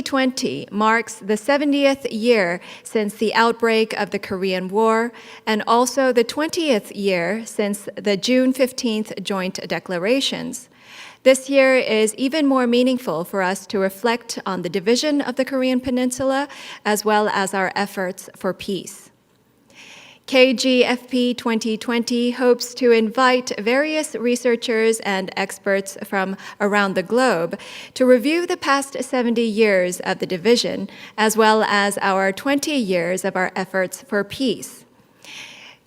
2020 marks the 70th year since the outbreak of the Korean War and also the 20th year since the June 15th joint declarations. This year is even more meaningful for us to reflect on the division of the Korean Peninsula as well as our efforts for peace. KGFP 2020 hopes to invite various researchers and experts from around the globe to review the past 70 years of the division, as well as our 20 years of our efforts for peace.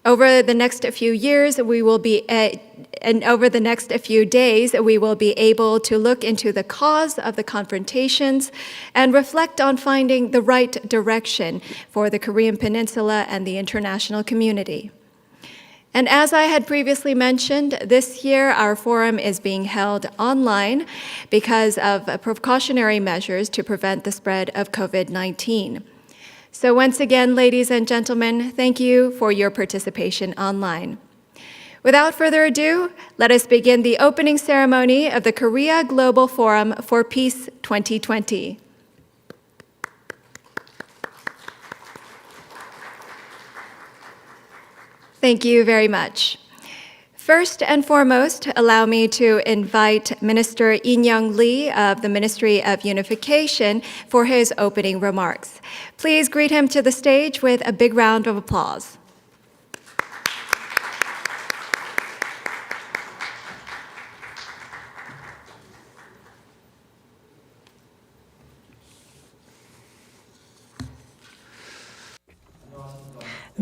Over the next few years, and over the next few days, we will be able to look into the cause of the confrontations and reflect on finding the right direction for the Korean Peninsula and the international community. And as I had previously mentioned, this year our forum is being held online because of precautionary measures to prevent the spread of COVID-19. So once again, ladies and gentlemen, thank you for your participation online. Without further ado, let us begin the opening ceremony of the Korea Global Forum for Peace 2020. Thank you very much. First and foremost, allow me to invite Minister In-young Lee of the Ministry of Unification for his opening remarks. Please greet him to the stage with a big round of applause.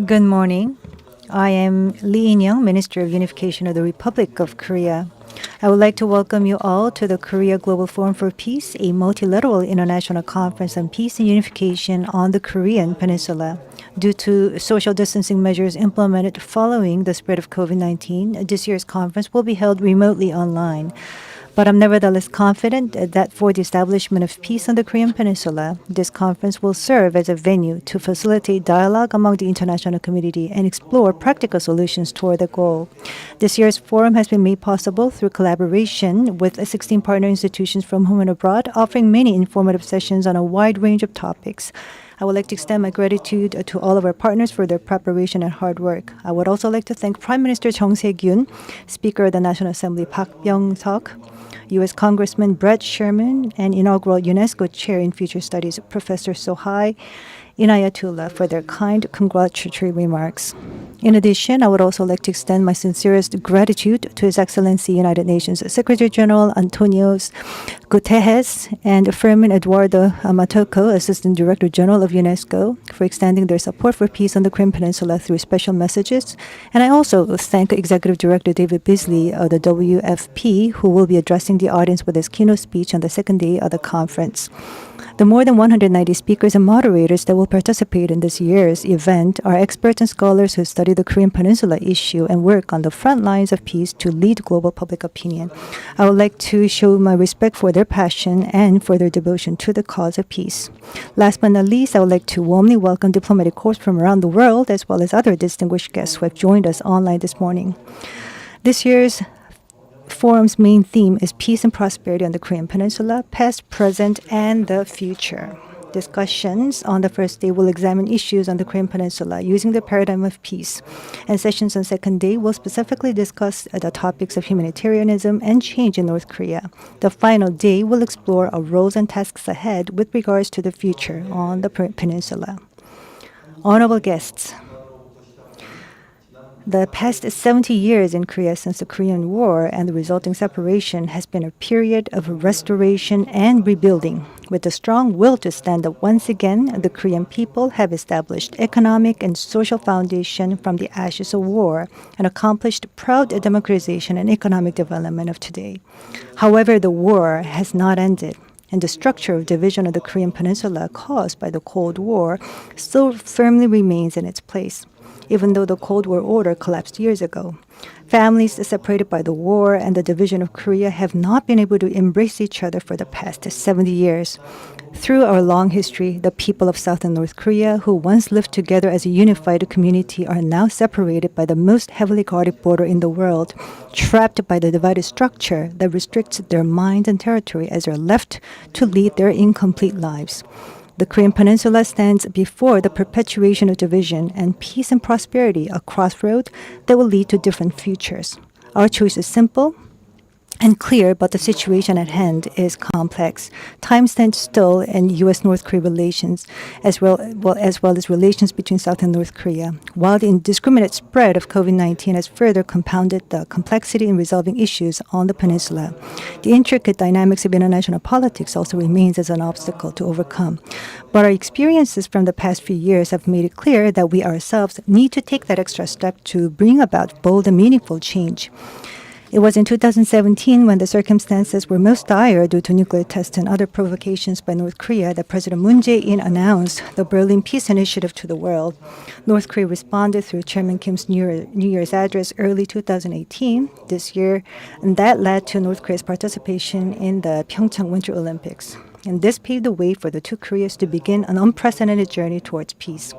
Good morning. I am Lee In-young, Minister of Unification of the Republic of Korea. I would like to welcome you all to the Korea Global Forum for Peace, a multilateral international conference on peace and unification on the Korean Peninsula. Due to social distancing measures implemented following the spread of COVID-19, this year's conference will be held remotely online. But I'm nevertheless confident that for the establishment of peace on the Korean Peninsula, this conference will serve as a venue to facilitate dialogue among the international community and explore practical solutions toward the goal. This year's forum has been made possible through collaboration with 16 partner institutions from home and abroad, offering many informative sessions on a wide range of topics. I would like to extend my gratitude to all of our partners for their preparation and hard work. I would also like to thank Prime Minister Sye-kyun, Speaker of the National Assembly Byeong-seug, U.S. Congressman SHERMAN, and Inaugural UNESCO Chair in Future Studies, Professor Sohail, INAYATULLAH, for their kind congratulatory remarks. In addition, I would also like to extend my sincerest gratitude to His Excellency United Nations Secretary General Antonio Guterres and Fermin Eduardo Matoko, Assistant Director General of UNESCO, for extending their support for peace on the Korean Peninsula through special messages. And I also thank Executive Director David Beasley of the WFP, who will be addressing the audience with his keynote speech on the second day of the conference. The more than 190 speakers and moderators that will participate in this year's event are experts and scholars who study the Korean Peninsula issue and work on the front lines of peace to lead global public opinion. I would like to show my respect for their passion and for their devotion to the cause of peace. Last but not least, I would like to warmly welcome diplomatic corps from around the world, as well as other distinguished guests who have joined us online this morning. This year's forum's main theme is peace and prosperity on the Korean Peninsula, past, present, and the future. Discussions on the first day will examine issues on the Korean Peninsula using the paradigm of peace, and sessions on the second day will specifically discuss the topics of humanitarianism and change in North Korea. The final day will explore our roles and tasks ahead with regards to the future on the peninsula. Honorable guests, the past 70 years in Korea since the Korean War and the resulting separation has been a period of restoration and rebuilding. With a strong will to stand up once again, the Korean people have established economic and social foundation from the ashes of war and accomplished proud democratization and economic development of today. However, the war has not ended, and the structure of division of the Korean Peninsula caused by the Cold War still firmly remains in its place. even though the Cold War order collapsed years ago. Families separated by the war and the division of Korea have not been able to embrace each other for the past 70 years. Through our long history, the people of South and North Korea, who once lived together as a unified community, are now separated by the most heavily guarded border in the world, trapped by the divided structure that restricts their minds and territory as they are left to lead their incomplete lives. The Korean Peninsula stands before the perpetuation of division and peace and prosperity, a crossroad that will lead to different futures. Our choice is simple and clear, but the situation at hand is complex. Time stands still in U.S.-North Korea relations, as well as relations between South and North Korea, while the indiscriminate spread of COVID-19 has further compounded the complexity in resolving issues on the peninsula. The intricate dynamics of international politics also remains as an obstacle to overcome. But our experiences from the past few years have made it clear that we ourselves need to take that extra step to bring about bold and meaningful change. It was in 2017, when the circumstances were most dire due to nuclear tests and other provocations by North Korea, that President Moon Jae-in announced the Berlin Peace Initiative to the world. North Korea responded through Chairman Kim's New Year's address early 2018 this year, and that led to North Korea's participation in the Pyeongchang Winter Olympics. And this paved the way for the two Koreas to begin an unprecedented journey towards peace.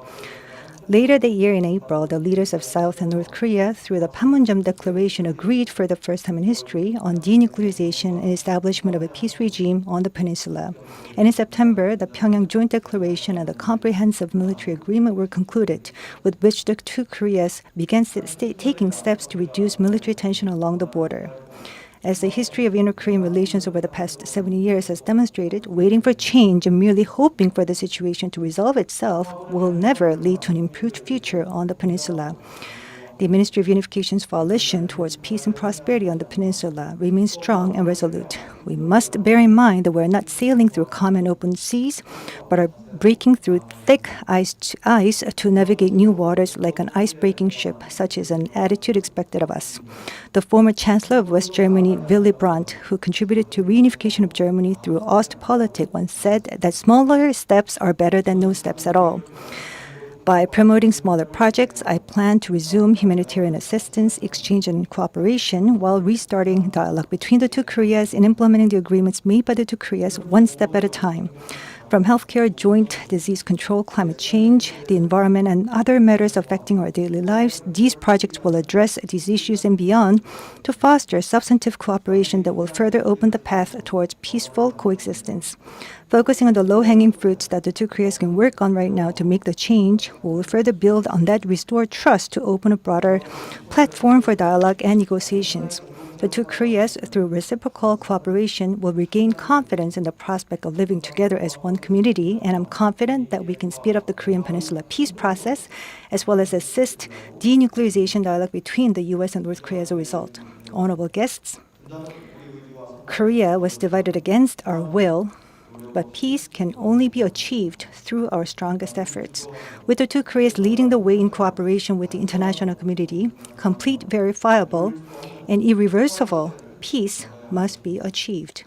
Later that year in April, the leaders of South and North Korea, through the Panmunjom Declaration, agreed for the first time in history on denuclearization and establishment of a peace regime on the peninsula. And in September, the Pyongyang Joint Declaration and the Comprehensive Military Agreement were concluded, with which the two Koreas began taking steps to reduce military tension along the border. As the history of inter-Korean relations over the past 70 years has demonstrated, waiting for change and merely hoping for the situation to resolve itself will never lead to an improved future on the peninsula. The Ministry of Unification's coalition towards peace and prosperity on the peninsula remains strong and resolute. We must bear in mind that we are not sailing through calm and open seas, but are breaking through thick ice to navigate new waters like an ice-breaking ship, such is an attitude expected of us. The former Chancellor of West Germany, Willy Brandt, who contributed to reunification of Germany through Ostpolitik, once said that smaller steps are better than no steps at all. By promoting smaller projects, I plan to resume humanitarian assistance, exchange, and cooperation while restarting dialogue between the two Koreas and implementing the agreements made by the two Koreas one step at a time. From healthcare, joint disease control, climate change, the environment, and other matters affecting our daily lives, these projects will address these issues and beyond to foster substantive cooperation that will further open the path towards peaceful coexistence. Focusing on the low-hanging fruits that the two Koreas can work on right now to make the change, we will further build on that restored trust to open a broader platform for dialogue and negotiations. The two Koreas, through reciprocal cooperation, will regain confidence in the prospect of living together as one community, and I'm confident that we can speed up the Korean Peninsula peace process, as well as assist denuclearization dialogue between the U.S. and North Korea as a result. Honorable guests, Korea was divided against our will, but peace can only be achieved through our strongest efforts. With the two Koreas leading the way in cooperation with the international community, complete, verifiable, and irreversible peace must be achieved.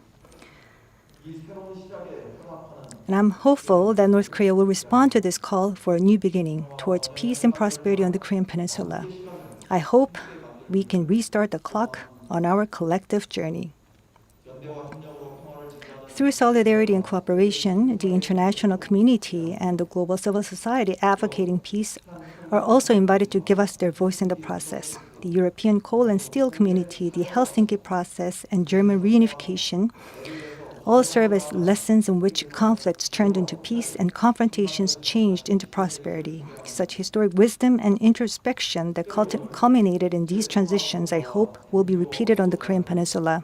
And I'm hopeful that North Korea will respond to this call for a new beginning towards peace and prosperity on the Korean Peninsula. I hope we can restart the clock on our collective journey. Through solidarity and cooperation, the international community and the global civil society advocating peace are also invited to give us their voice in the process. The European coal and steel community, the Helsinki process, and German reunification all serve as lessons in which conflicts turned into peace and confrontations changed into prosperity. Such historic wisdom and introspection that culminated in these transitions, I hope, will be repeated on the Korean Peninsula.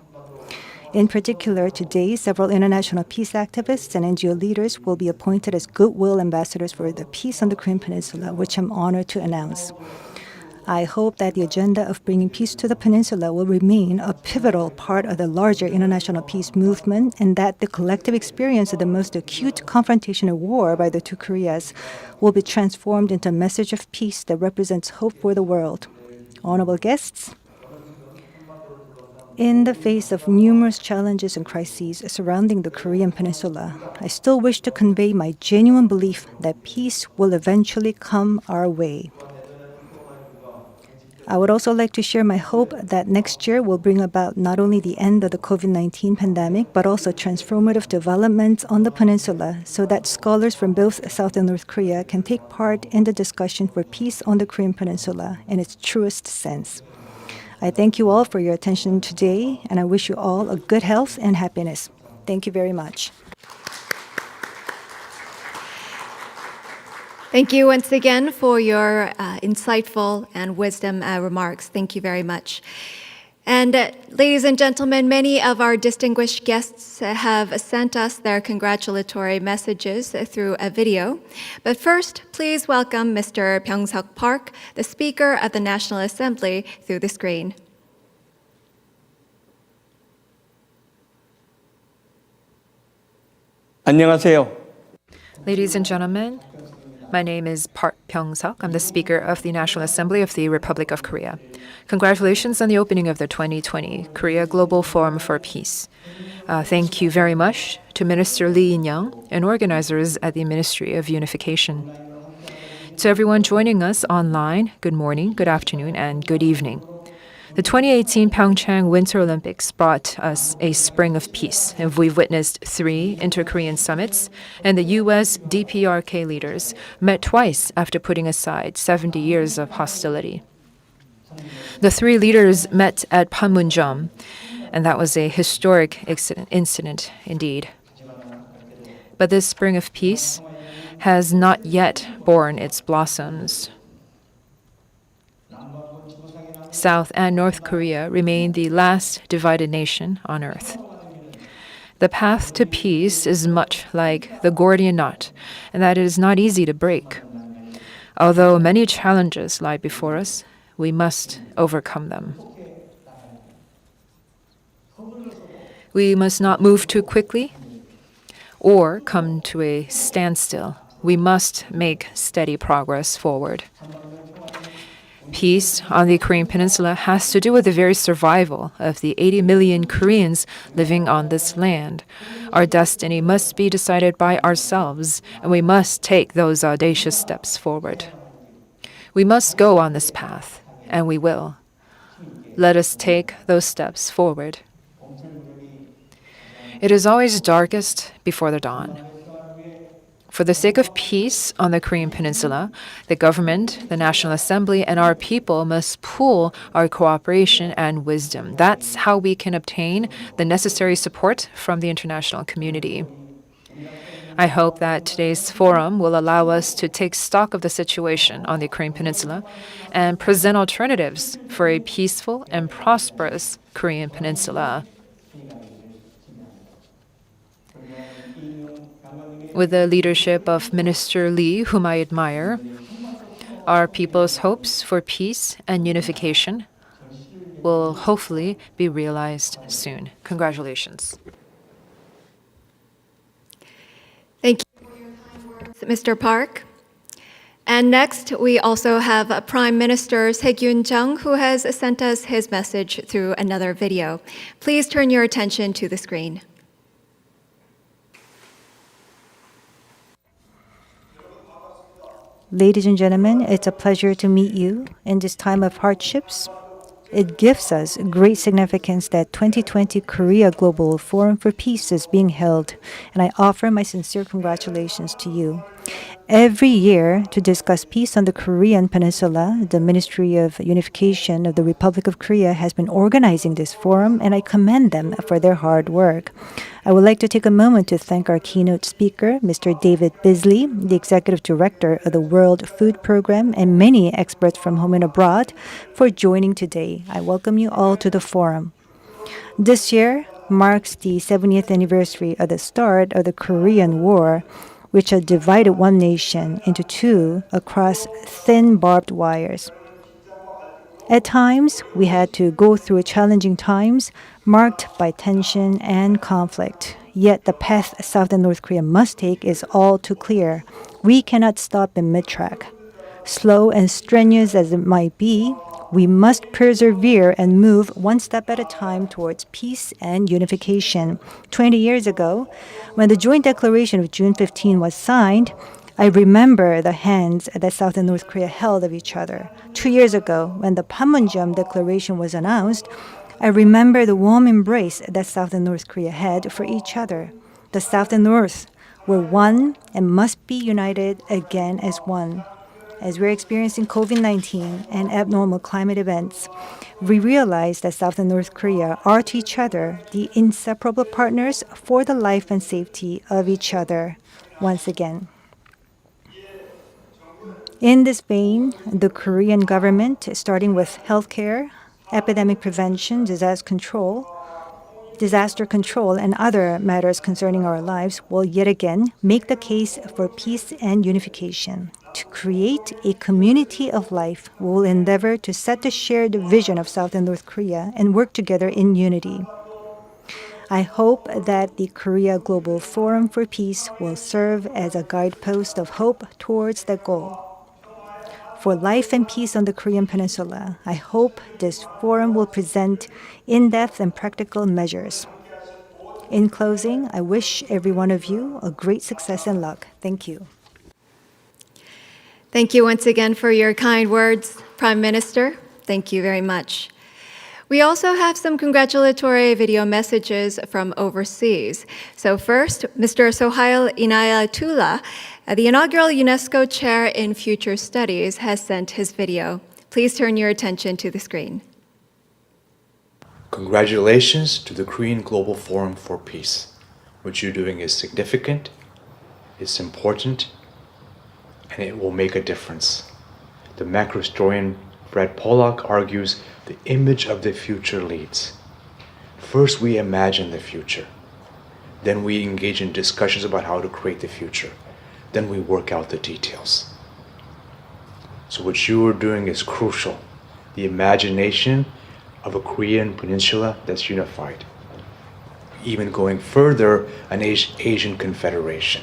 In particular, today, several international peace activists and NGO leaders will be appointed as Goodwill ambassadors for the peace on the Korean Peninsula, which I'm honored to announce. I hope that the agenda of bringing peace to the peninsula will remain a pivotal part of the larger international peace movement, and that the collective experience of the most acute confrontation of war by the two Koreas will be transformed into a message of peace that represents hope for the world. Honorable guests, in the face of numerous challenges and crises surrounding the Korean Peninsula, I still wish to convey my genuine belief that peace will eventually come our way. I would also like to share my hope that next year will bring about not only the end of the COVID-19 pandemic, but also transformative developments on the peninsula so that scholars from both South and North Korea can take part in the discussion for peace on the Korean peninsula in its truest sense. I thank you all for your attention today, and I wish you all a good health and happiness. Thank you very much. Thank you once again for your insightful and wisdom remarks. Thank you very much. And ladies and gentlemen, many of our distinguished guests have sent us their congratulatory messages through a video. But first, please welcome Mr. Byeong-seug Park, the Speaker of the National Assembly, through the screen. 안녕하세요. Ladies and gentlemen, my name is Park Byeong-seug. I'm the Speaker of the National Assembly of the Republic of Korea. Congratulations on the opening of the 2020 Korea Global Forum for Peace. Thank you very much to Minister Lee In-young and organizers at the Ministry of Unification. To everyone joining us online, good morning, good afternoon, and good evening. The 2018 Pyeongchang Winter Olympics brought us a spring of peace, and we've witnessed 3 inter-Korean summits, and the U.S. DPRK leaders met twice after putting aside 70 years of hostility. The 3 leaders met at Panmunjom, and that was a historic incident indeed. But this spring of peace has not yet borne its blossoms. South and North Korea remain the last divided nation on earth. The path to peace is much like the Gordian knot, and that it is not easy to break. Although many challenges lie before us, we must overcome them. We must not move too quickly or come to a standstill. We must make steady progress forward. Peace on the Korean peninsula has to do with the very survival of the 80 million Koreans living on this land. Our destiny must be decided by ourselves, and we must take those audacious steps forward. We must go on this path, and we will. Let us take those steps forward. It is always darkest before the dawn. For the sake of peace on the Korean peninsula, the government, the National Assembly, and our people must pool our cooperation and wisdom. That's how we can obtain the necessary support from the international community. I hope that today's forum will allow us to take stock of the situation on the Korean peninsula and present alternatives for a peaceful and prosperous Korean peninsula. With the leadership of Minister Lee, whom I admire, our people's hopes for peace and unification will hopefully be realized soon. Congratulations. Thank you for your kind words, Mr. Park. And next, we also have Prime Minister Sye-kyun, who has sent us his message through another video. Please turn your attention to the screen. Ladies and gentlemen, it's a pleasure to meet you in this time of hardships. It gives us great significance that 2020 Korea Global Forum for Peace is being held, and I offer my sincere congratulations to you. Every year, to discuss peace on the Korean peninsula, the Ministry of Unification of the Republic of Korea has been organizing this forum, and I commend them for their hard work. I would like to take a moment to thank our keynote speaker, Mr. David Bisley, the Executive Director of the World Food Program, and many experts from home and abroad for joining today. I welcome you all to the forum. This year marks the 70th anniversary of the start of the Korean War, which had divided one nation into 2 across thin barbed wires. At times, we had to go through challenging times marked by tension and conflict. Yet the path South and North Korea must take is all too clear. We cannot stop in mid-track. Slow and strenuous as it might be, we must persevere and move one step at a time towards peace and unification. 20 years ago, when the Joint Declaration of June 15 was signed, I remember the hands that South and North Korea held of each other. 2 years ago, when the Panmunjom Declaration was announced, I remember the warm embrace that South and North Korea had for each other. The South and North were one and must be united again as one. As we're experiencing COVID-19 and abnormal climate events, we realize that South and North Korea are to each other the inseparable partners for the life and safety of each other once again. In this vein, the Korean government, starting with healthcare, epidemic prevention, disaster control, and other matters concerning our lives, will yet again make the case for peace and unification. To create a community of life, we will endeavor to set the shared vision of South and North Korea and work together in unity. I hope that the Korea Global Forum for Peace will serve as a guidepost of hope towards that goal. For life and peace on the Korean Peninsula, I hope this forum will present in-depth and practical measures. In closing, I wish every one of you a great success and luck. Thank you. Thank you once again for your kind words, Prime Minister. Thank you very much. We also have some congratulatory video messages from overseas. So first, Mr. Sohail INAYATULLAH, the inaugural UNESCO Chair in Future Studies, has sent his video. Please turn your attention to the screen. Congratulations to the Korean Global Forum for Peace. What you're doing is significant, it's important, and it will make a difference. The macro historian Brad Pollock argues the image of the future leads. First, we imagine the future. Then we engage in discussions about how to create the future. Then we work out the details. So what you are doing is crucial. The imagination of a Korean peninsula that's unified. Even going further, an Asian confederation.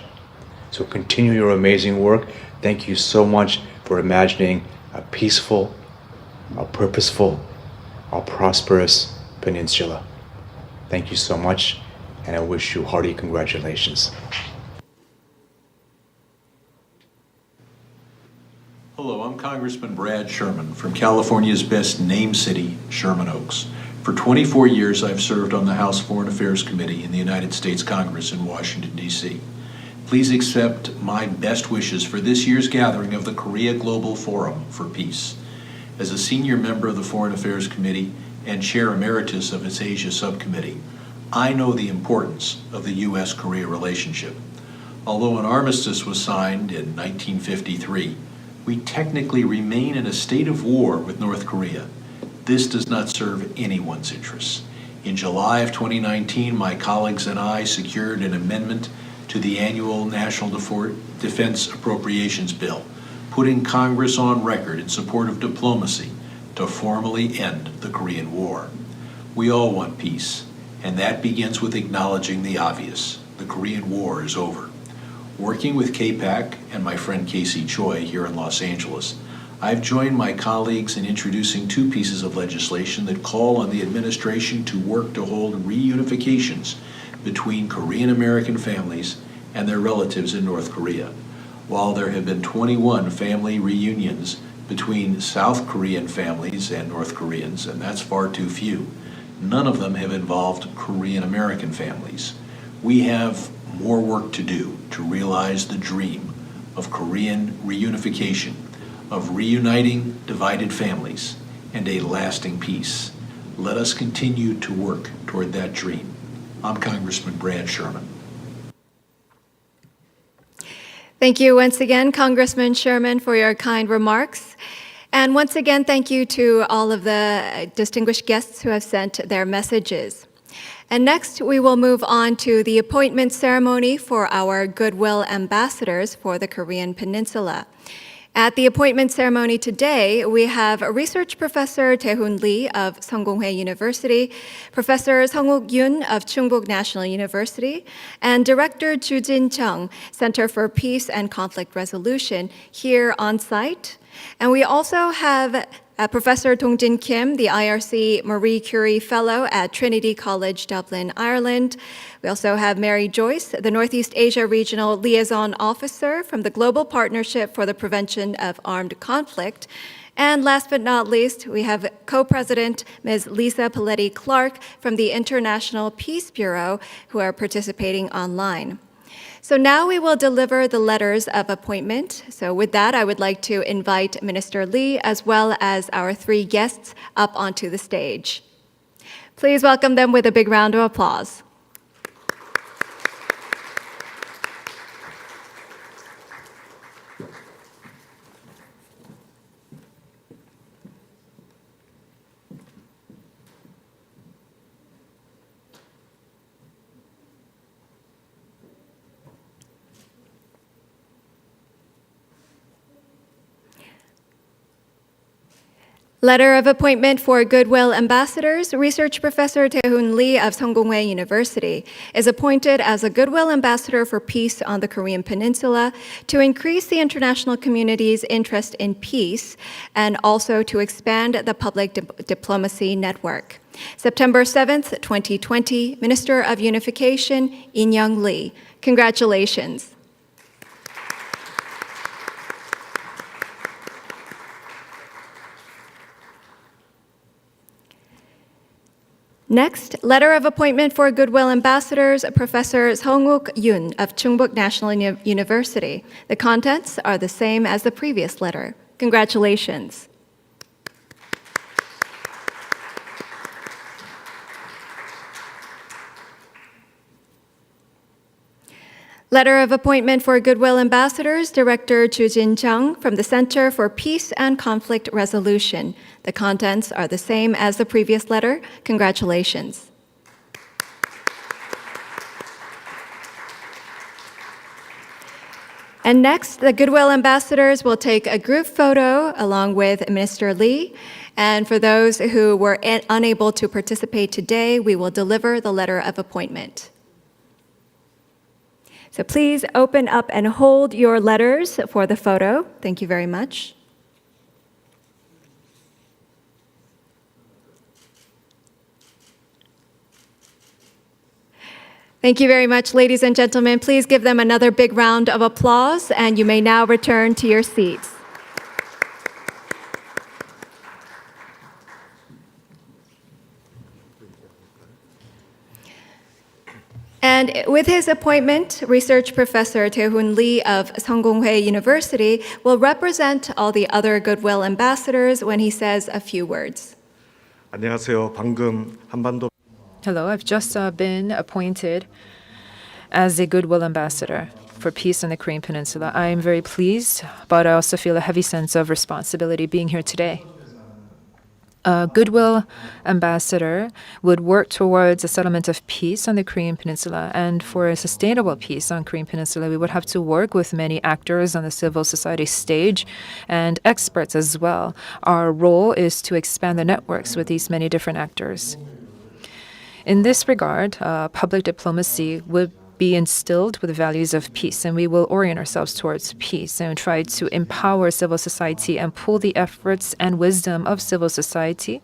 So continue your amazing work. Thank you so much for imagining a peaceful, a purposeful, a prosperous peninsula. Thank you so much, and I wish you hearty congratulations. Hello, I'm Congressman Brad Sherman from California's best named city, Sherman Oaks. For 24 years, I've served on the House Foreign Affairs Committee in the United States Congress in Washington, D.C. Please accept my best wishes for this year's gathering of the Korea Global Forum for Peace. As a senior member of the Foreign Affairs Committee and Chair Emeritus of its Asia Subcommittee, I know the importance of the U.S.-Korea relationship. Although an armistice was signed in 1953, we technically remain in a state of war with North Korea. This does not serve anyone's interests. In July of 2019, my colleagues and I secured an amendment to the annual National Defense Appropriations Bill, putting Congress on record in support of diplomacy to formally end the Korean War. We all want peace, and that begins with acknowledging the obvious. The Korean War is over. Working with KPAC and my friend Casey Choi here in Los Angeles, I've joined my colleagues in introducing two pieces of legislation that call on the administration to work to hold reunifications between Korean American families and their relatives in North Korea. While there have been 21 family reunions between South Korean families and North Koreans, and that's far too few, none of them have involved Korean American families. We have more work to do to realize the dream of Korean reunification, of reuniting divided families, and a lasting peace. Let us continue to work toward that dream. I'm Congressman Brad Sherman. Thank you once again, Congressman Sherman, for your kind remarks. And once again, thank you to all of the distinguished guests who have sent their messages. And next, we will move on to the appointment ceremony for our Goodwill ambassadors for the Korean Peninsula. At the appointment ceremony today, we have Research Professor Daehoon Lee of SungKongHoe University, Professor Sung-Yun of Chungbuk National University, and Director Jujin Chung, Center for Peace and Conflict Resolution, here on site. And we also have Professor Dong-Jin Kim, the IRC Marie Curie Fellow at Trinity College, Dublin, Ireland. We also have Mary Joyce, the Northeast Asia Regional Liaison Officer from the Global Partnership for the Prevention of Armed Conflict. And last but not least, we have co-president Ms. Lisa Pelletti Clark from the International Peace Bureau, who are participating online. So now we will deliver the letters of appointment. So with that, I would like to invite Minister Lee as well as our three guests up onto the stage. Please welcome them with a big round of applause. Letter of appointment for Goodwill Ambassadors. Research Professor Daehoon Lee of SungKongHoe University is appointed as a Goodwill Ambassador for Peace on the Korean Peninsula to increase the international community's interest in peace and also to expand the public diplomacy network. September 7th, 2020, Minister of Unification, In-young Lee. Congratulations. Next, letter of appointment for Goodwill Ambassadors, Professor Sung-Yun of Chungbuk National University. The contents are the same as the previous letter. Congratulations. Letter of appointment for Goodwill Ambassadors, Director Jujin from the Center for Peace and Conflict Resolution. The contents are the same as the previous letter. Congratulations. And next, the Goodwill Ambassadors will take a group photo along with Minister Lee. And for those who were unable to participate today, we will deliver the letter of appointment. So please open up and hold your letters for the photo. Thank you very much. Thank you very much, ladies and gentlemen. Please give them another big round of applause, and you may now return to your seats. And with his appointment, Research Professor Daehoon Lee of SungKongHoe University will represent all the other Goodwill Ambassadors when he says a few words. 안녕하세요. 방금 한반도 Hello, I've just been appointed as a Goodwill Ambassador for peace in the Korean Peninsula. I am very pleased, but I also feel a heavy sense of responsibility being here today. A Goodwill Ambassador would work towards a settlement of peace on the Korean Peninsula, and for a sustainable peace on Korean Peninsula, we would have to work with many actors on the civil society stage and experts as well. Our role is to expand the networks with these many different actors. In this regard, public diplomacy would be instilled with the values of peace, and we will orient ourselves towards peace and try to empower civil society and pull the efforts and wisdom of civil society.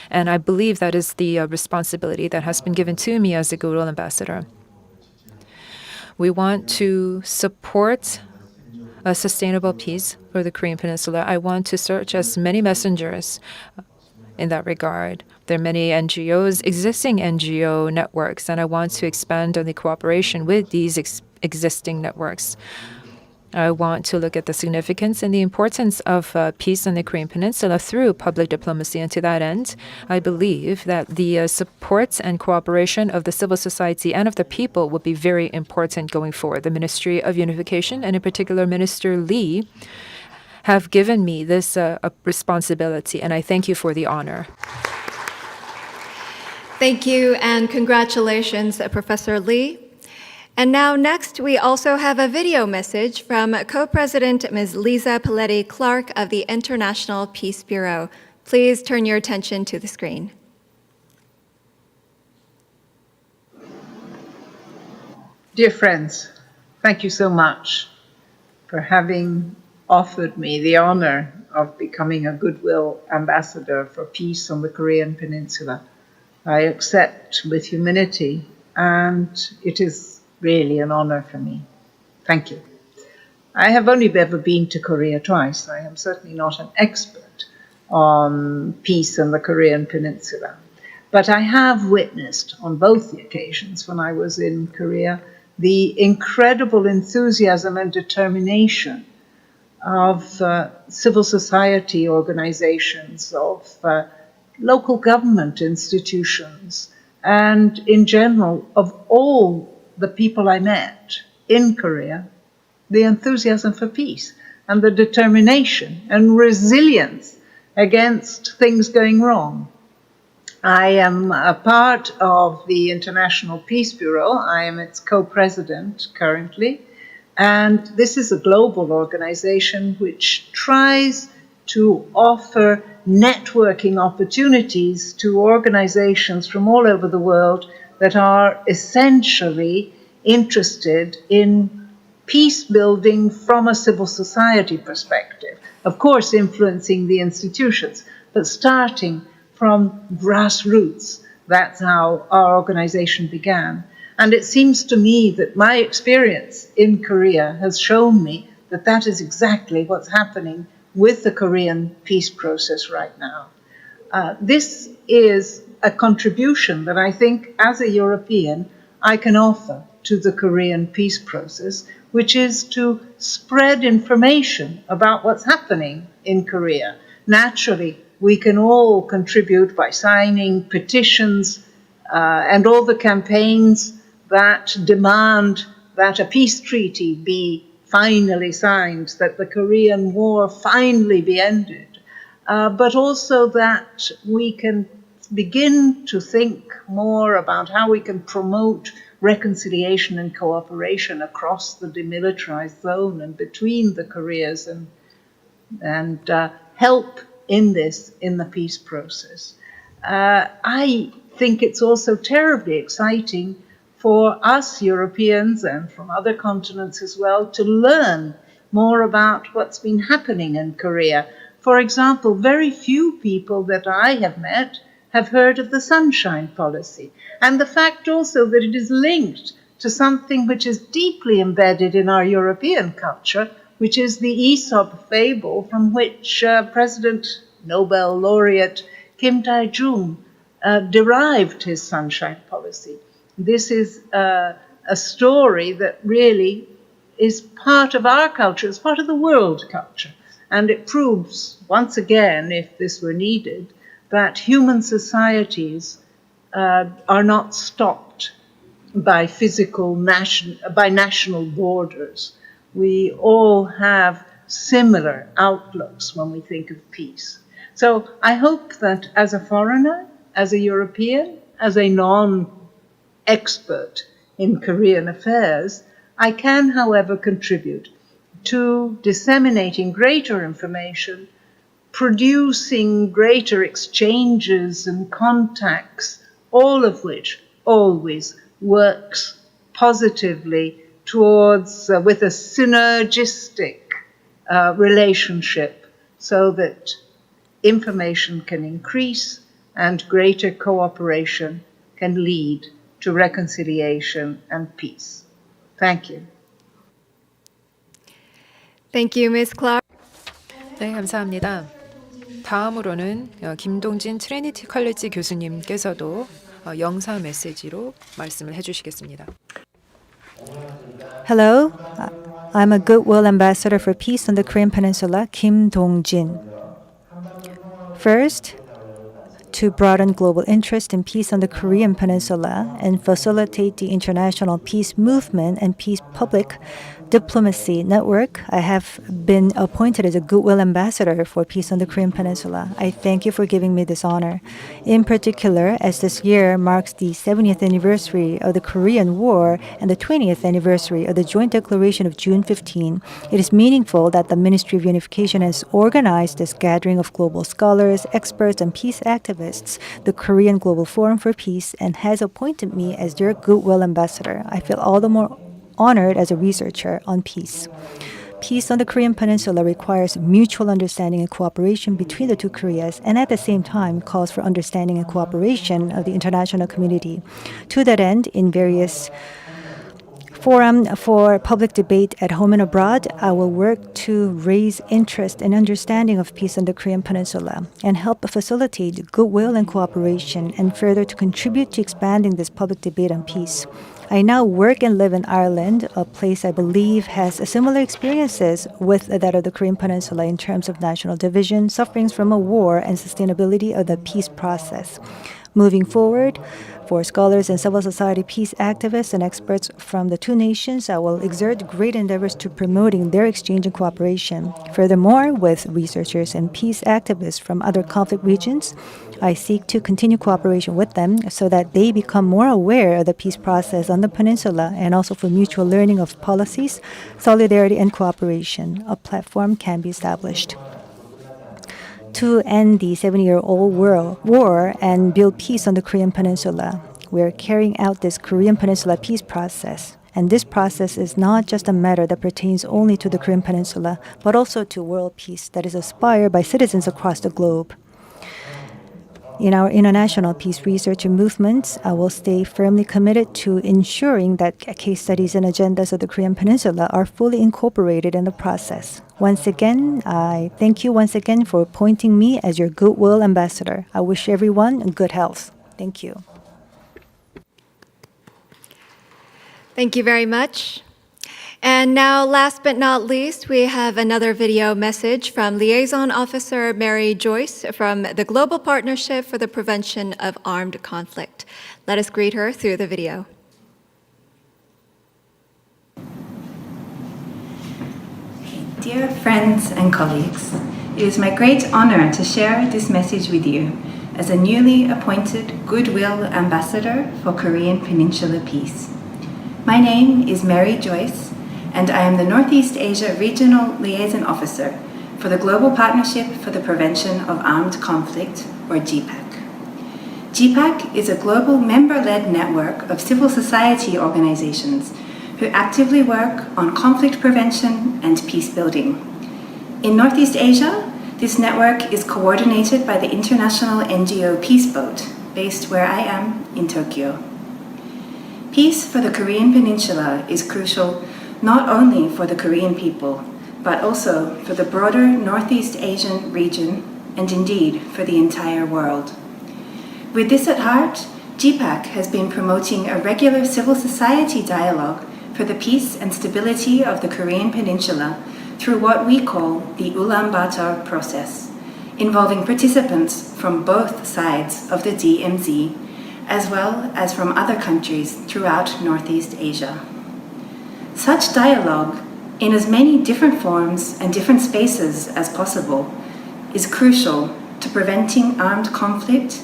And I believe that is the responsibility that has been given to me as a Goodwill Ambassador. We want to support a sustainable peace for the Korean Peninsula. I want to search as many messengers in that regard. There are many NGOs, existing NGO networks, and I want to expand on the cooperation with these existing networks. I want to look at the significance and the importance of peace in the Korean Peninsula through public diplomacy. And to that end, I believe that the support and cooperation of the civil society and of the people will be very important going forward. The Ministry of Unification, and in particular Minister Lee, have given me this responsibility, and I thank you for the honor. Thank you and congratulations, Professor Lee. And now next, we also have a video message from Co-President Ms. Lisa Pelletti Clark of the International Peace Bureau. Please turn your attention to the screen. Dear friends, thank you so much for having offered me the honor of becoming a Goodwill ambassador for peace on the Korean Peninsula. I accept with humility, and it is really an honor for me. Thank you. I have only ever been to Korea twice. I am certainly not an expert on peace on the Korean Peninsula. But I have witnessed on both the occasions when I was in Korea the incredible enthusiasm and determination of civil society organizations, of local government institutions, and in general of all the people I met in Korea, the enthusiasm for peace and the determination and resilience against things going wrong. I am a part of the International Peace Bureau. I am its co-president currently. And this is a global organization which tries to offer networking opportunities to organizations from all over the world that are essentially interested in peace building from a civil society perspective. Of course, influencing the institutions, but starting from grassroots. That's how our organization began. And it seems to me that my experience in Korea has shown me that that is exactly what's happening with the Korean peace process right now. This is a contribution that I think, as a European, I can offer to the Korean peace process, which is to spread information about what's happening in Korea. Naturally, we can all contribute by signing petitions and all the campaigns that demand that a peace treaty be finally signed, that the Korean War finally be ended, but also that we can begin to think more about how we can promote reconciliation and cooperation across the demilitarized zone and between the Koreas and help in this, in the peace process. I think it's also terribly exciting for us Europeans and from other continents as well to learn more about what's been happening in Korea. For example, very few people that I have met have heard of the Sunshine Policy, and the fact also that it is linked to something which is deeply embedded in our European culture, which is the Aesop fable from which President Nobel laureate Kim Dae-jung derived his Sunshine Policy. This is a story that really is part of our culture, it's part of the world culture. And it proves, once again, if this were needed, that human societies are not stopped by by national borders. We all have similar outlooks when we think of peace. So I hope that as a foreigner, as a European, as a non-expert in Korean affairs, I can, however, contribute to disseminating greater information, producing greater exchanges and contacts, all of which always works positively towards, with a synergistic relationship so that information can increase and greater cooperation can lead to reconciliation and peace. Thank you. Thank you, Ms. Clark. 네, 감사합니다. 다음으로는 김동진 트리니티 컬리지 교수님께서도 영상 메시지로 말씀을 해주시겠습니다. Hello, I'm a Goodwill Ambassador for Peace on the Korean Peninsula, Kim Dong-Jin. First, to broaden global interest in peace on the Korean Peninsula and facilitate the international peace movement and peace public diplomacy network, I have been appointed as a Goodwill Ambassador for Peace on the Korean Peninsula. I thank you for giving me this honor. In particular, as this year marks the 70th anniversary of the Korean War and the 20th anniversary of the Joint Declaration of June 15, it is meaningful that the Ministry of Unification has organized this gathering of global scholars, experts, and peace activists, the Korean Global Forum for Peace, and has appointed me as their Goodwill Ambassador. I feel all the more honored as a researcher on peace. Peace on the Korean Peninsula requires mutual understanding and cooperation between the two Koreas, and at the same time calls for understanding and cooperation of the international community. To that end, in various forum for public debate at home and abroad, I will work to raise interest and understanding of peace on the Korean Peninsula and help facilitate goodwill and cooperation, and further to contribute to expanding this public debate on peace. I now work and live in Ireland, a place I believe has similar experiences with that of the Korean Peninsula in terms of national division, sufferings from a war, and sustainability of the peace process. Moving forward, for scholars and civil society peace activists and experts from the two nations, I will exert great endeavors to promoting their exchange and cooperation. Furthermore, with researchers and peace activists from other conflict regions, I seek to continue cooperation with them so that they become more aware of the peace process on the peninsula, and also for mutual learning of policies, solidarity, and cooperation. A platform can be established to end the 70-year-old war and build peace on the Korean Peninsula. We are carrying out this Korean Peninsula peace process. And this process is not just a matter that pertains only to the Korean Peninsula, but also to world peace that is aspired by citizens across the globe. In our international peace research and movements, I will stay firmly committed to ensuring that case studies and agendas of the Korean Peninsula are fully incorporated in the process. Once again, I thank you once again for appointing me as your Goodwill Ambassador. I wish everyone good health. Thank you. Thank you very much. And now, last but not least, we have another video message from Liaison Officer Mary Joyce from the Global Partnership for the Prevention of Armed Conflict. Let us greet her through the video. Dear friends and colleagues, it is my great honor to share this message with you as a newly appointed Goodwill Ambassador for Korean Peninsula Peace. My name is Mary Joyce, and I am the Northeast Asia Regional Liaison Officer for the Global Partnership for the Prevention of Armed Conflict, or GPAC. GPAC is a global member-led network of civil society organizations who actively work on conflict prevention and peace building. In Northeast Asia, this network is coordinated by the international NGO Peace Boat, based where I am in Tokyo. Peace for the Korean Peninsula is crucial not only for the Korean people, but also for the broader Northeast Asian region, and indeed for the entire world. With this at heart, GPAC has been promoting a regular civil society dialogue for the peace and stability of the Korean Peninsula through what we call the Ulaanbaatar process, involving participants from both sides of the DMZ, as well as from other countries throughout Northeast Asia. Such dialogue, in as many different forms and different spaces as possible, is crucial to preventing armed conflict,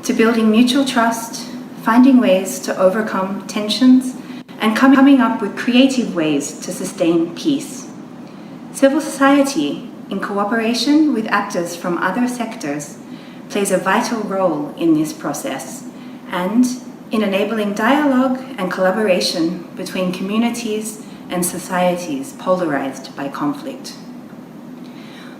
to building mutual trust, finding ways to overcome tensions, and coming up with creative ways to sustain peace. Civil society, in cooperation with actors from other sectors, plays a vital role in this process and in enabling dialogue and collaboration between communities and societies polarized by conflict.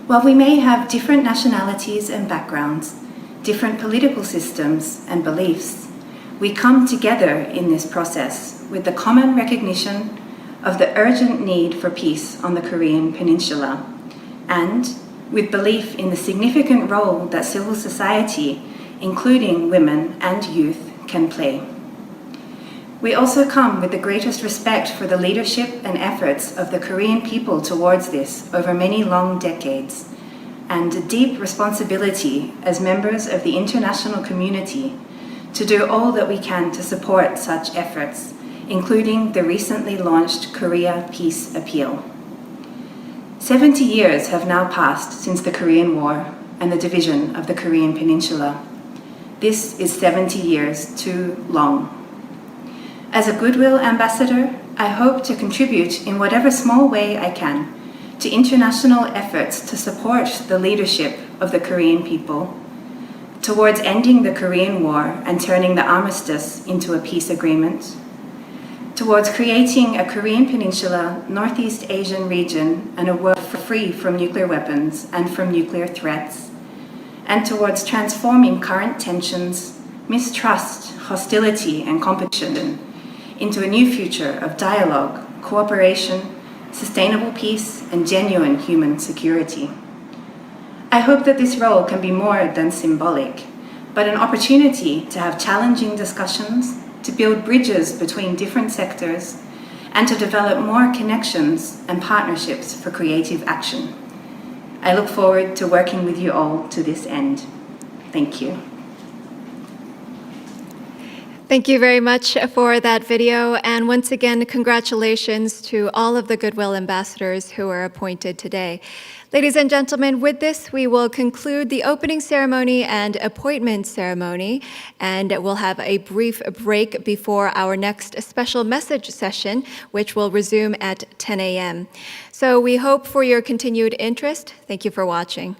While we may have different nationalities and backgrounds, different political systems and beliefs, we come together in this process with the common recognition of the urgent need for peace on the Korean Peninsula, and with belief in the significant role that civil society, including women and youth, can play. We also come with the greatest respect for the leadership and efforts of the Korean people towards this over many long decades, and a deep responsibility as members of the international community to do all that we can to support such efforts, including the recently launched Korea Peace Appeal. 70 years have now passed since the Korean War and the division of the Korean Peninsula. This is 70 years too long. As a Goodwill Ambassador, I hope to contribute in whatever small way I can to international efforts to support the leadership of the Korean people towards ending the Korean War and turning the armistice into a peace agreement, towards creating a Korean Peninsula, Northeast Asian region, and a world free from nuclear weapons and from nuclear threats, and towards transforming current tensions, mistrust, hostility, and competition into a new future of dialogue, cooperation, sustainable peace, and genuine human security. I hope that this role can be more than symbolic, but an opportunity to have challenging discussions, to build bridges between different sectors, and to develop more connections and partnerships for creative action. I look forward to working with you all to this end. Thank you. Thank you very much for that video. And once again, congratulations to all of the Goodwill ambassadors who are appointed today. Ladies and gentlemen, with this, we will conclude the opening ceremony and appointment ceremony, and we'll have a brief break before our next special message session, which will resume at 10 a.m. So we hope for your continued interest. Thank you for watching.